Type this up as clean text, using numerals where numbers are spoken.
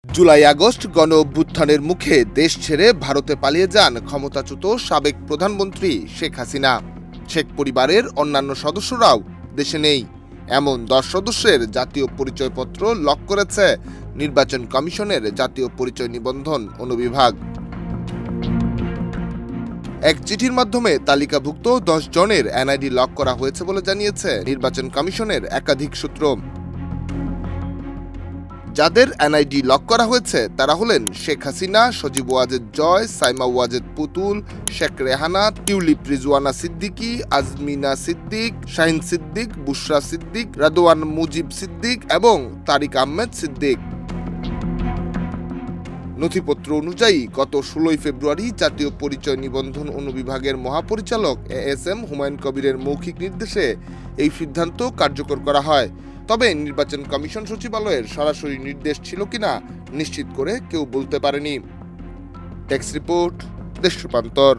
July August গণ অভ্যুত্থানের মুখে দেশ ছেড়ে ভারতে পালিয়ে যান ক্ষমতাচ্যুত সাবেক প্রধানমন্ত্রী শেখ হাসিনা। শেখ পরিবারের অন্যান্য সদস্যরাও দেশে নেই। এমন 10 সদস্যের জাতীয় পরিচয়পত্র লক করেছে নির্বাচন কমিশনের জাতীয় পরিচয় নিবন্ধন অনুবিভাগ। এক চিঠির মাধ্যমে তালিকাভুক্ত 10 জনের এনআইডি লক করা হয়েছে বলে জানিয়েছে নির্বাচন কমিশনের একাধিক সূত্র। যাদের এনআইডি লক করা হয়েছে তারা হলেন শেখ হাসিনা, সজীব ওয়াজেদ জয়, সাইমা ওয়াজেদ পুতুল, শেখ রেহানা, টিউলিপ রিজওয়ানা সিদ্দিকী, আজমিনা সিদ্দিক, শাহিন সিদ্দিক, বুশরা সিদ্দিক, রাদওয়ান মুজিব সিদ্দিক এবং তারিক আহমেদ সিদ্দিক। নথিপত্র অনুযায়ী গত 16 ফেব্রুয়ারি জাতীয় পরিচয় নিবন্ধন অনুবিভাগের মহাপরিচালক এএসএম হুমায়ুন কবিরের মৌখিক নির্দেশে এই সিদ্ধান্ত কার্যকর করা হয়। তবে নির্বাচন কমিশন সচিবালয়ের সরাসরি নির্দেশ ছিল কিনা নিশ্চিত করে কেউ বলতে পারেনি। ডেস্ক রিপোর্ট, দেশ রূপান্তর।